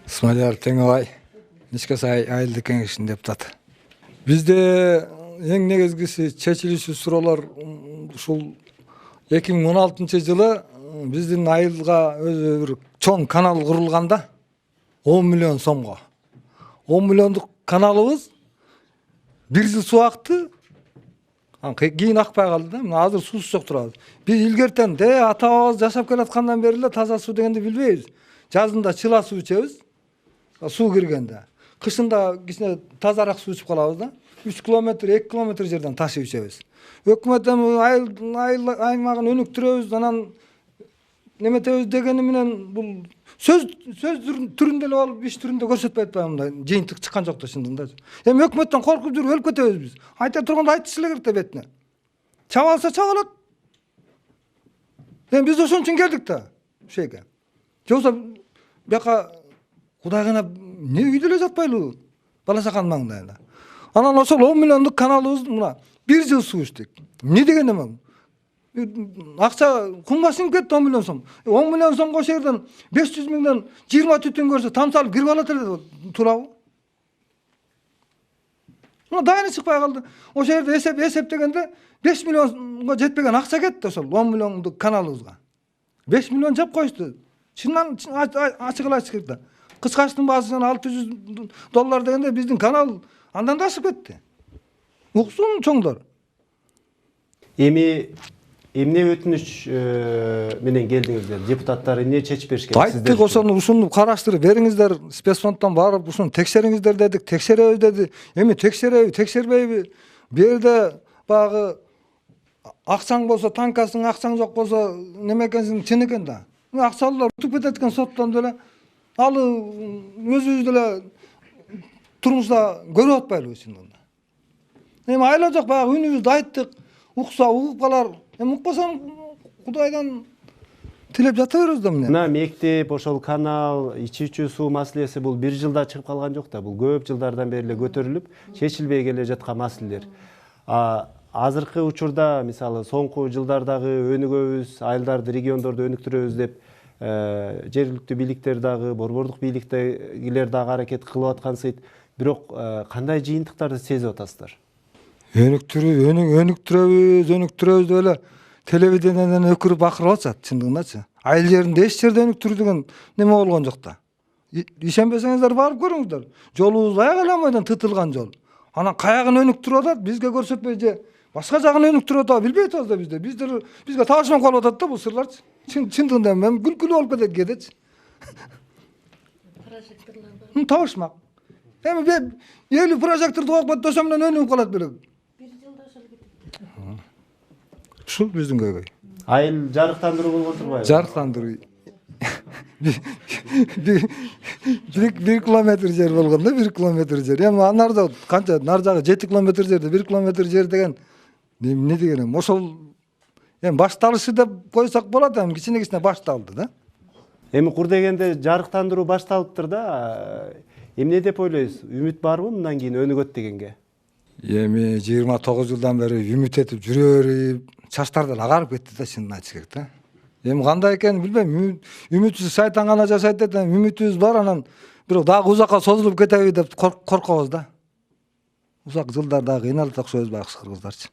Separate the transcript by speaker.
Speaker 1: Исмаилов Теңебай, Ичке сай айылдык кеңешинин депутаты. Бизде эң негизгиси чечилиши суроолор ушул 2016 жылы биздин айылга өзү бир чоң канал курулганда 10 миллион сомго. 10 миллиондук каналыбыз бир жыл суу акты. Кийин акпай калды да. Мына азыр суусуз жок турабыз. Биз илгертен ата бабабыз жашап келаткандан бери эле таза суу дегенди билбейбиз. Жазында чыла суу ичебиз. Суу киргенде. Кышында кичине тазараак суу ичип калабыз да. 3 километр, 2 километр жерден ташып ичебиз. Өкмөт эми айыл аймагын өнүктүрөбүз, анан неметебиз дегени менен бул сөз түрүндө эле алып иш түрүндө көрсөтпөй атпайбы мындай жыйынтык чыккан жок да чындыгында. Эми өкмөттөн коркуп жүрүп өлүп кетебиз биз. Айта турганда айтыш эле керек да бетине. Чаба алса чабалат. Эми биз ошон үчүн келдик да ушул жерге. Жоксо бияка Кудай кыйнап не үйдө эле жатпайлыбы? Бала чаканын маңдайында. Анан ошол 10 миллиондук каналыбыз мына бир жыл суу иштик. Не деген эме? Акча кумга сиңип кетти 10 миллион сом. 10 миллион сомго ошол жерден 500 миңден 20 түтүн көрсө тамсалып кирип алат эле туурабы? Мына дайыны чыкпай калды. Ошол жерде эсептегенде 5 миллионго жетпеген акча кетти ошол 10 миллиондук каналыбызга. 5 миллион жап коюшту. Чындан ачыгыла керек да. Кычкачтын баасы $600 дегенде биздин канал андан да ашып кетти. Уксун чоңдор.
Speaker 2: Эми эмне өтүнүч менен келдиңиздер? Депутаттар эмне чечип беришкен?
Speaker 1: Айттык ушуну караштырып бериңиздер, спецфонддон барып ушуну текшериңиздер дедик, текшеребиз деди. Эми текшереби, текшербейби? Бу жерде багы акчаң болсо, танкасың, акчаң жок болсо, неме экенсиң чын экен да. Акчалуулар утуп кетет экен соттон деле. Алы өзүбүз деле турмушта көрүп атпайлыбы чындыгында. Эми айла жок, баягы үнүбүздү айттык. Укса угуп калар. Эми укпасам Кудайдан тилеп жата беребиз да эмне.
Speaker 2: Мына мектеп, ошол канал, ичүүчү суу маселеси бул бир жылда чыгып калган жок да. Бул көп жылдардан бери эле көтөрүлүп, чечилбей келе жаткан маселелер. Азыркы учурда, мисалы, соңку жылдардагы өнүгөбүз, айылдарды, региондорду өнүктүрөбүз деп жергиликтүү бийликтер дагы, борбордук бийликтегилер дагы аракет кылып аткансыйт. Бирок кандай жыйынтыктарды сезип атасыздар? Өнүктүрөбүз деп эле телевидениеден өкүрүп акырып атышат чындыгындачы. Айыл жеринде эч жерде өнүктүрүү деген неме болгон жок да. Ишенбесеңиздер барып көрүңүздөр. Жолубуз аяк аламайдан тытылган жол. Анан каягын өнүктүрүп атат, бизге көрсөтпөй же башка жагын өнүктүрүп атат, билбей атабыз да бизде. Бизге таашмак болуп атат да бул сырларчы. Чындыгында мен күлкүлүү болуп кетет кээдечи. Прожекторлор. Табышмак. Эми 50 прожекторду коюп кетти, ошо менен өнүгүп калат белек. Бир жылда ошол кетет. Ушул биздин көйгөй. Айыл жарыктандыруу болгон турбайбы?
Speaker 1: Жарыктандыруу. 1 километр жер болгон да, 1 километр жер. Эми нарда канча, нар жагы 7 километр жерде 1 километр жер деген эмне деген? Ошол эми башталышы деп койсок болот, эми кичине башталды да.
Speaker 2: Эми кур дегенде жарыктандыруу башталыптыр да. Эмне деп ойлойсуз? Үмүт барбы мындан кийин өнүгөт дегенге? Эми
Speaker 1: 29 жылдан бери үмүт этип жүрөбүр, чачтардан агарып кетти да, чынын айтыш керек да. Эми кандай экенин билбейм. Үмүтсүз шайтан гана жашайт дейт, үмүтүбүз бар, анан бирок дагы узакка созулуп кетеби деп коркобуз да. Узак жылдар дагы кыйналат окшойбуз баягы кыргыздарчы.